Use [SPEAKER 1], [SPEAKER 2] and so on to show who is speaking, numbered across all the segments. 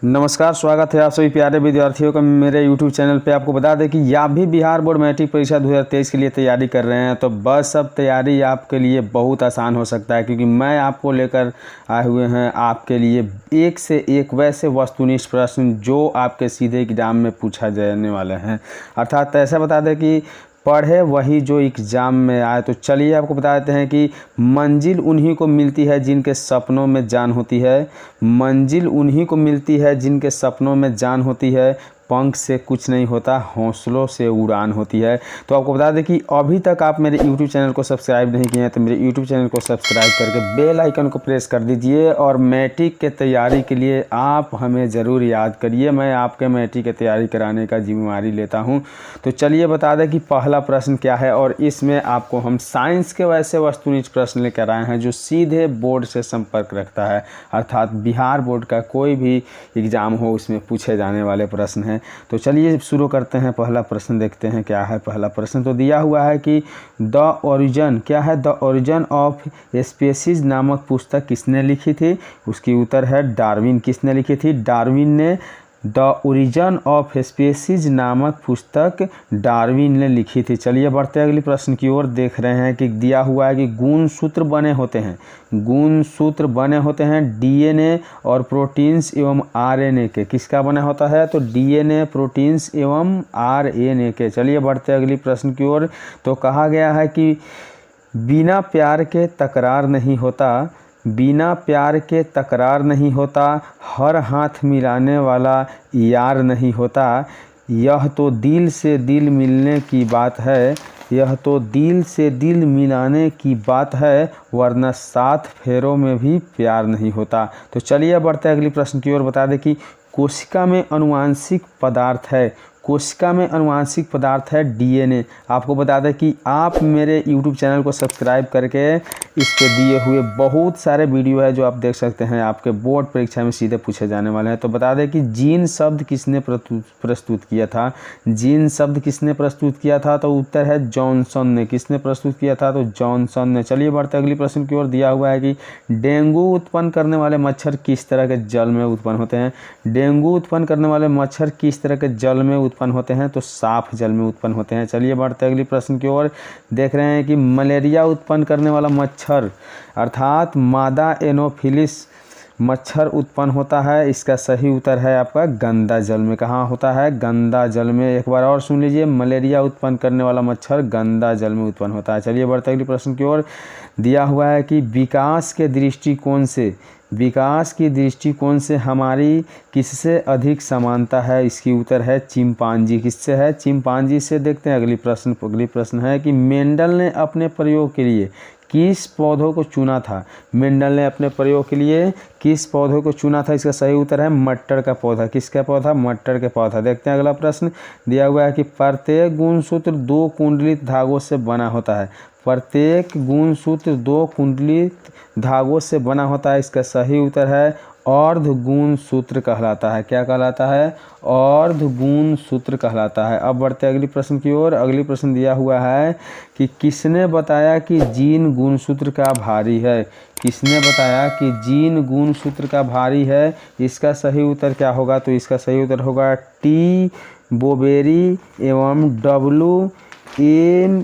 [SPEAKER 1] नमस्कार, स्वागत है आप सभी प्यारे विद्यार्थियों का मेरे YouTube चैनल पे। आपको बता दें कि आप भी बिहार बोर्ड मैट्रिक परीक्षा 2023 के लिए तैयारी कर रहे हैं तो बस अब तैयारी आपके लिए बहुत आसान हो सकता है, क्योंकि मैं आपको लेकर आए हुए हैं आपके लिए एक से एक वैसे वस्तुनिष्ठ प्रश्न जो आपके सीधे एग्जाम में पूछा जाने वाले हैं। अर्थात ऐसा बता दें कि पढ़े वही जो एग्ज़ाम में आए। तो चलिए आपको बता देते हैं कि मंजिल उन्हीं को मिलती है जिनके सपनों में जान होती है। मंजिल उन्हीं को मिलती है जिनके सपनों में जान होती है। पंख से कुछ नहीं होता, हौसलों से उड़ान होती है। तो आपको बता दें कि अभी तक आप मेरे YouTube चैनल को सब्सक्राइब नहीं किए हैं तो मेरे YouTube चैनल को सब्सक्राइब करके बेल आइकन को प्रेस कर दीजिए। और मैट्रिक के तैयारी के लिए आप हमें ज़रूर याद करिए, मैं आपके मैट्रिक की तैयारी कराने का जिम्मेवारी लेता हूं। तो चलिए बता दें कि पहला प्रश्न क्या है, और इसमें आपको हम साइंस के वैसे वस्तुनिष्ठ प्रश्न लेकर आए हैं जो सीधे बोर्ड से संपर्क रखता है। अर्थात बिहार बोर्ड का कोई भी एग्ज़ाम हो उसमें पूछे जाने वाले प्रश्न हैं। तो चलिए शुरू करते हैं। पहला प्रश्न देखते हैं क्या है। पहला प्रश्न तो दिया हुआ है कि द ओरिजिन क्या है, द ओरिजिन ऑफ स्पीशीज नामक पुस्तक किसने लिखी थी। उसकी उत्तर है डार्विन। किसने लिखी थी? डार्विन ने द ओरिजिन ऑफ स्पीशीज नामक पुस्तक डार्विन ने लिखी थी। चलिए बढ़ते अगले प्रश्न की ओर। देख रहे हैं कि दिया हुआ है कि गुणसूत्र बने होते हैं, गुणसूत्र बने होते हैं डीएनए और प्रोटीन्स एवं आरएनए के। किसका बना होता है? तो डीएनए, प्रोटीन्स एवं आरएनए के। चलिए बढ़ते अगले प्रश्न की ओर। तो कहा गया है कि बिना प्यार के तकरार नहीं होता, बिना प्यार के तकरार नहीं होता, हर हाथ मिलाने वाला यार नहीं होता। यह तो दिल से दिल मिलने की बात है, यह तो दिल से दिल मिलाने की बात है, वरना 7 फेरों में भी प्यार नहीं होता। तो चलिए बढ़ते अगले प्रश्न की ओर। बता दें कि कोशिका में अनुवांशिक पदार्थ है, कोशिका में अनुवांशिक पदार्थ है डीएनए। आपको बता दें कि आप मेरे YouTube चैनल को सब्सक्राइब करके इस पे दिए हुए बहुत सारे वीडियो है जो आप देख सकते हैं, आपके बोर्ड परीक्षा में सीधे पूछे जाने वाले हैं। तो बता दें कि जीन शब्द किसने प्रस्तुत किया था। जीन शब्द किसने प्रस्तुत किया था? तो उत्तर है जॉनसन ने। किसने प्रस्तुत किया था? तो जॉनसन ने। चलिए बढ़ते अगली प्रश्न की ओर। दिया हुआ है कि डेंगू उत्पन्न करने वाले मच्छर किस तरह के जल में उत्पन्न होते हैं। डेंगू उत्पन्न करने वाले मच्छर किस तरह के जल में उत्पन्न होते हैं? तो साफ जल में उत्पन्न होते हैं। चलिए बढ़ते अगली प्रश्न की ओर। देख रहे हैं कि मलेरिया उत्पन्न करने वाला मच्छर अर्थात मादा एनोफिलिस मच्छर उत्पन्न होता है। इसका सही उत्तर है आपका गंदा जल में। कहाँ होता है? गंदा जल में। एक बार और सुन लीजिए, मलेरिया उत्पन्न करने वाला मच्छर गंदा जल में उत्पन्न होता है। चलिए बढ़ते अगले प्रश्न की ओर। दिया हुआ है कि विकास के दृष्टिकोण से, विकास की दृष्टिकोण से हमारी किससे अधिक समानता है। इसकी उत्तर है चिंपांजी। किससे है? चिंपांजी से। देखते हैं अगली प्रश्न। अगली प्रश्न है कि मेंडल ने अपने प्रयोग के लिए किस पौधों को चुना था। मेंडल ने अपने प्रयोग के लिए किस पौधों को चुना था? इसका सही उत्तर है मटर का पौधा। किसका पौधा? मटर का पौधा। देखते हैं अगला प्रश्न। दिया हुआ है कि प्रत्येक गुणसूत्र 2 कुंडलित धागों से बना होता है। प्रत्येक गुणसूत्र 2 कुंडलित धागों से बना होता है। इसका सही उत्तर है अर्ध गुणसूत्र कहलाता है। क्या कहलाता है? अर्ध गुणसूत्र कहलाता है। अब बढ़ते अगली प्रश्न की ओर। अगली प्रश्न दिया हुआ है कि किसने बताया कि जीन गुणसूत्र का भारी है। किसने बताया कि जीन गुणसूत्र का भारी है? इसका सही उत्तर क्या होगा? तो इसका सही उत्तर होगा टी बोबेरी एवं W.M.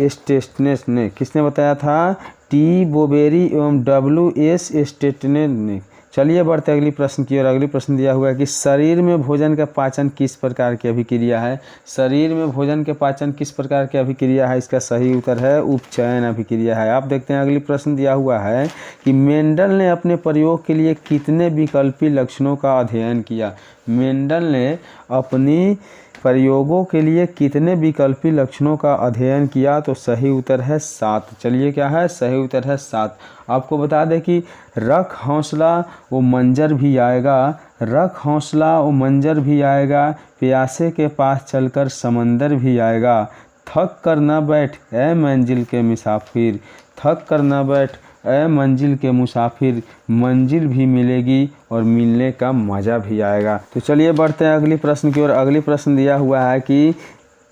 [SPEAKER 1] स्टेटनेस ने। किसने बताया था? टी बोबेरी एवं W.S. स्टेटनेस ने। चलिए बढ़ते अगली प्रश्न की ओर। अगली प्रश्न दिया हुआ है कि शरीर में भोजन का पाचन किस प्रकार की अभिक्रिया है। शरीर में भोजन के पाचन किस प्रकार की अभिक्रिया है? इसका सही उत्तर है उपचयन अभिक्रिया है। आप देखते हैं अगली प्रश्न दिया हुआ है कि मेंडल ने अपने प्रयोग के लिए कितने विकल्पी लक्षणों का अध्ययन किया। मेंडल ने अपनी प्रयोगों के लिए कितने विकल्पी लक्षणों का अध्ययन किया? तो सही उत्तर है 7। चलिए क्या है? सही उत्तर है 7। आपको बता दें कि रख हौसला वो मंजर भी आएगा, रख हौसला वो मंजर भी आएगा, प्यासे के पास चलकर समंदर भी आएगा, थक कर न बैठ ए मंजिल के मुसाफिर, थक कर न बैठ ए मंजिल के मुसाफिर, मंजिल भी मिलेगी और मिलने का मज़ा भी आएगा। तो चलिए बढ़ते हैं अगली प्रश्न की ओर। अगली प्रश्न दिया हुआ है कि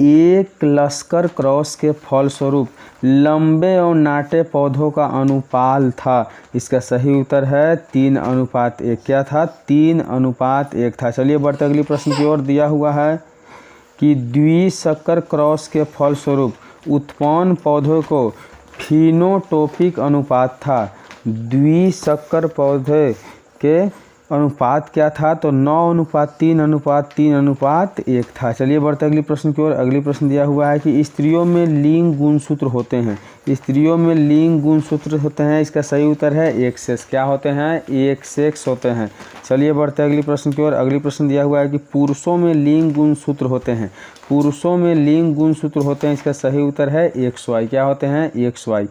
[SPEAKER 1] एक लश्कर क्रॉस के फलस्वरूप लंबे और नाटे पौधों का अनुपाल था? इसका सही उत्तर है 3:1। क्या था? 3:1 था। चलिए बढ़ते अगली प्रश्न की ओर। दिया हुआ है कि द्विशंकर क्रॉस के फलस्वरूप उत्पन्न पौधों को फिनोटोपिक अनुपात था। द्विशंकर पौधे के अनुपात क्या था? तो 9:3:3:1 था। चलिए बढ़ते अगली प्रश्न की ओर। अगली प्रश्न दिया हुआ है कि स्त्रियों में लिंग गुणसूत्र होते हैं। स्त्रियों में लिंग गुणसूत्र होते हैं। इसका सही उत्तर है एक्सेस। क्या होते हैं? एक सेक्स होते हैं। चलिए बढ़ते अगली प्रश्न की ओर। अगली प्रश्न दिया हुआ है कि पुरुषों में लिंग गुणसूत्र होते हैं। पुरुषों में लिंग गुणसूत्र होते हैं। इसका सही उत्तर है XY। क्या होते हैं? XY।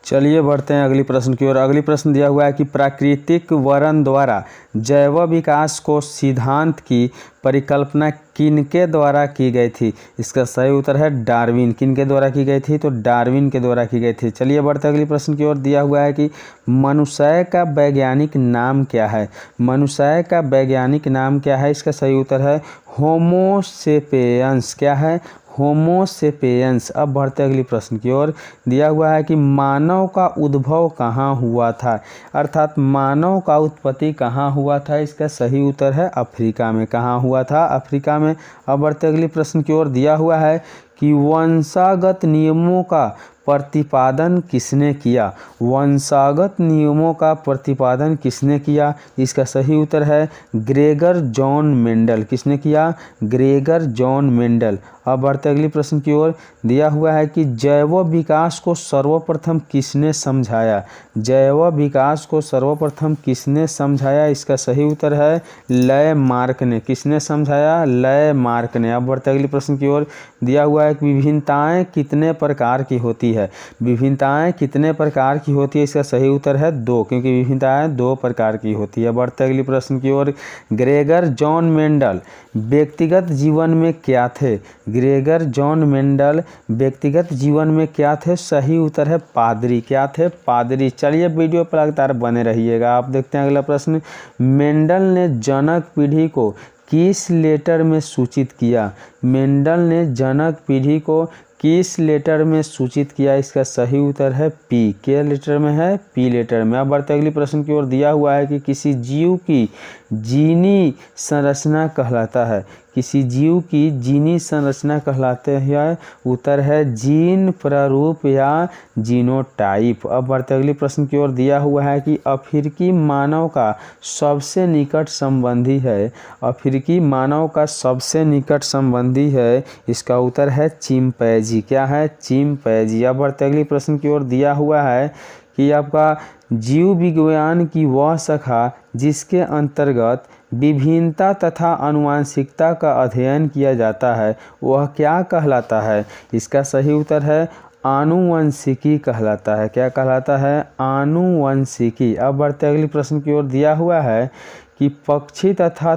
[SPEAKER 1] चलिए बढ़ते हैं अगली प्रश्न की ओर। अगली प्रश्न दिया हुआ है कि प्राकृतिक वर्ण द्वारा जैव विकास को सिद्धांत की परिकल्पना किनके द्वारा की गई थी? इसका सही उत्तर है डार्विन। किनके द्वारा की गई थी? तो डार्विन के द्वारा की गई थी। चलिए बढ़ते अगली प्रश्न की ओर। दिया हुआ है कि मनुष्य का वैज्ञानिक नाम क्या है? मनुष्य का वैज्ञानिक नाम क्या है? इसका सही उत्तर है होमो सेपियंस। क्या है? होमो सेपियंस। अब बढ़ते अगली प्रश्न की ओर। दिया हुआ है कि मानव का उद्भव कहाँ हुआ था? अर्थात मानव का उत्पत्ति कहाँ हुआ था? इसका सही उत्तर है अफ्रीका में। कहाँ हुआ था? अफ्रीका में। अब बढ़ते अगली प्रश्न की ओर। दिया हुआ है कि वंशागत नियमों का प्रतिपादन किसने किया? वंशागत नियमों का प्रतिपादन किसने किया? इसका सही उत्तर है ग्रेगर जॉन मेंडल। किसने किया? Gregor John Mendel. अब बढ़ते अगली प्रश्न की ओर। दिया हुआ है कि जैव विकास को सर्वप्रथम किसने समझाया? जैव विकास को सर्वप्रथम किसने समझाया? इसका सही उत्तर है लैमार्क ने। किसने समझाया? लैमार्क ने। अब बढ़ते अगली प्रश्न की ओर। दिया हुआ है कि विभिन्नताएं कितने प्रकार की होती है? विभिन्नताएं कितने प्रकार की होती है? इसका सही उत्तर है 2, क्योंकि विभिन्नताएं 2 प्रकार की होती है। बढ़ते अगली प्रश्न की ओर। ग्रेगर जॉन मेंडल व्यक्तिगत जीवन में क्या थे? ग्रेगर जॉन मेंडल व्यक्तिगत जीवन में क्या थे? सही उत्तर है पादरी। क्या थे? पादरी। चलिए वीडियो पर लगातार बने रहिएगा। आप देखते हैं अगला प्रश्न। मेंडल ने जनक पीढ़ी को किस लेटर में सूचित किया? मेंडल ने जनक पीढ़ी को किस लेटर में सूचित किया? इसका सही उत्तर है पी। के लेटर में है? पी लेटर में। अब बढ़ते अगली प्रश्न की ओर। दिया हुआ है कि किसी जीव की जीनी संरचना कहलाता है। किसी जीव की जीनी संरचना कहलाते हैं। उत्तर है जीन प्रारूप या जीनोटाइप। अब बढ़ते अगली प्रश्न की ओर। दिया हुआ है कि अफ्रीकी मानव का सबसे निकट संबंधी है। अफ्रीकी मानव का सबसे निकट संबंधी है। इसका उत्तर है चिंपैंजी। क्या है? चिंपैंजी। अब बढ़ते अगली प्रश्न की ओर। दिया हुआ है कि आपका जीव विज्ञान की वह शाखा जिसके अंतर्गत विभिन्नता तथा आनुवंशिकता का अध्ययन किया जाता है वह क्या कहलाता है? इसका सही उत्तर है आनुवंशिकी कहलाता है। क्या कहलाता है? आनुवंशिकी। अब बढ़ते अगली प्रश्न की ओर। दिया हुआ है कि पक्षी तथा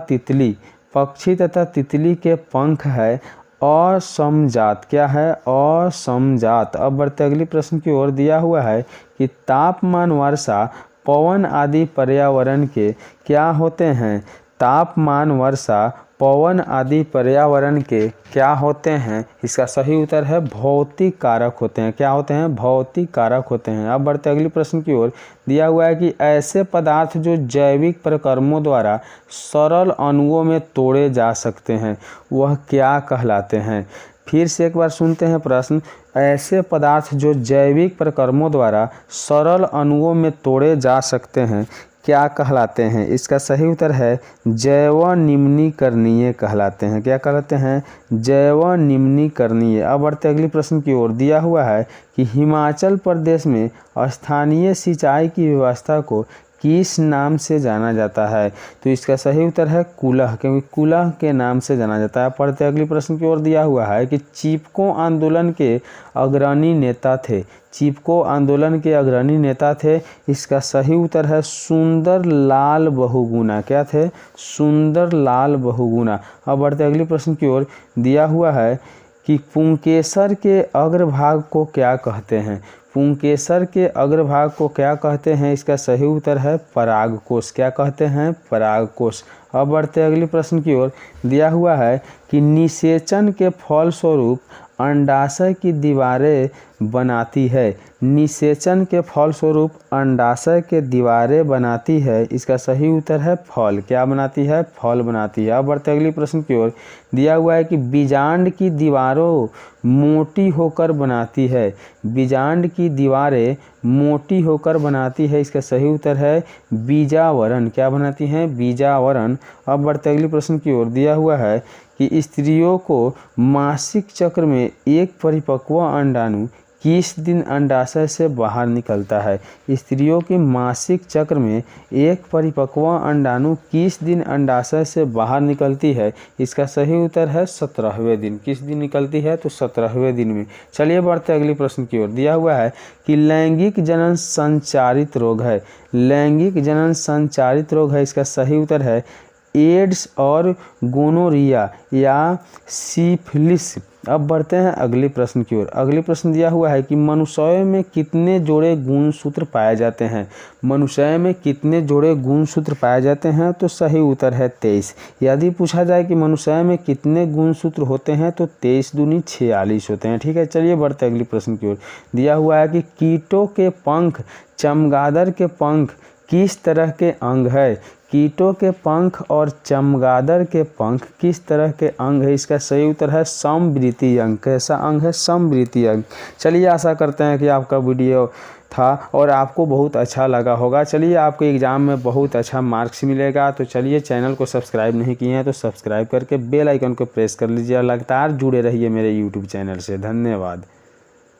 [SPEAKER 1] तितली के पंख है असमजात। क्या है? असमजात। अब बढ़ते अगली प्रश्न की ओर। दिया हुआ है कि तापमान, वर्षा, पवन आदि पर्यावरण के क्या होते हैं? तापमान, वर्षा, पवन आदि पर्यावरण के क्या होते हैं? इसका सही उत्तर है भौतिक कारक होते हैं। क्या होते हैं? भौतिक कारक होते हैं। अब बढ़ते अगली प्रश्न की ओर। दिया हुआ है कि ऐसे पदार्थ जो जैविक प्रक्रमों द्वारा सरल अणुओं में तोड़े जा सकते हैं वह क्या कहलाते हैं? फिर से एक बार सुनते हैं प्रश्न। ऐसे पदार्थ जो जैविक प्रक्रमों द्वारा सरल अणुओं में तोड़े जा सकते हैं क्या कहलाते हैं? इसका सही उत्तर है जैव निम्नीकरणीय कहलाते हैं। क्या कहलाते हैं? जैव निम्नीकरणीय। अब बढ़ते अगली प्रश्न की ओर। दिया हुआ है कि हिमाचल प्रदेश में स्थानीय सिंचाई की व्यवस्था को किस नाम से जाना जाता है? तो इसका सही उत्तर है कूलह, क्योंकि कूलह के नाम से जाना जाता है। पढ़ते अगली प्रश्न की ओर। दिया हुआ है कि चिपको आंदोलन के अग्रणी नेता थे। चिपको आंदोलन के अग्रणी नेता थे। इसका सही उत्तर है सुंदर लाल बहुगुणा। क्या थे? सुंदर लाल बहुगुणा। अब बढ़ते अगली प्रश्न की ओर। दिया हुआ है कि पुंकेसर के अग्रभाग को क्या कहते हैं? पुंकेसर के अग्रभाग को क्या कहते हैं? इसका सही उत्तर है परागकोश। क्या कहते हैं? परागकोश। अब बढ़ते अगले प्रश्न की ओर। दिया हुआ है कि निषेचन के फलस्वरूप अंडाशय की दीवारें बनाती है। निषेचन के फलस्वरूप अंडाशय के दीवारें बनाती है। इसका सही उत्तर है फल। क्या बनाती है? फल बनाती है। अब बढ़ते अगले प्रश्न की ओर। दिया हुआ है कि बीजांड की दीवारों मोटी होकर बनाती है। बीजांड की दीवारें मोटी होकर बनाती है। इसका सही उत्तर है बीजावरण। क्या बनाती हैं? बीजावरण। अब बढ़ते अगले प्रश्न की ओर। दिया हुआ है कि स्त्रियों को मासिक चक्र में एक परिपक्व अंडाणु किस दिन अंडाशय से बाहर निकलता है? स्त्रियों के मासिक चक्र में एक परिपक्व अंडाणु किस दिन अंडाशय से बाहर निकलती है? इसका सही उत्तर है 17वें दिन। किस दिन निकलती है? तो 17वें दिन में। चलिए बढ़ते अगले प्रश्न की ओर। दिया हुआ है कि लैंगिक जनन संचारित रोग है। लैंगिक जनन संचारित रोग है। इसका सही उत्तर है एड्स और गोनोरिया या सिफिलिस। अब बढ़ते हैं अगले प्रश्न की ओर। अगले प्रश्न दिया हुआ है कि मनुष्यों में कितने जोड़े गुणसूत्र पाए जाते हैं? मनुष्य में कितने जोड़े गुणसूत्र पाए जाते हैं? तो सही उत्तर है 23। यदि पूछा जाए कि मनुष्य में कितने गुणसूत्र होते हैं तो 23 दूनी 46 होते हैं। ठीक है, चलिए बढ़ते अगले प्रश्न की ओर। दिया हुआ है कि कीटों के पंख, चमगादड़ के पंख किस तरह के अंग है? कीटों के पंख और चमगादड़ के पंख किस तरह के अंग है? इसका सही उत्तर है समवृत्तीय अंग। कैसा अंग है? समवृत्तीय अंग। चलिए आशा करते हैं कि आपका वीडियो था और आपको बहुत अच्छा लगा होगा। चलिए आपके एग्ज़ाम में बहुत अच्छा मार्क्स मिलेगा। तो चलिए, चैनल को सब्सक्राइब नहीं किए हैं तो सब्सक्राइब करके बेल आइकन को प्रेस कर लीजिए। लगातार जुड़े रहिए मेरे यूट्यूब चैनल से। धन्यवाद।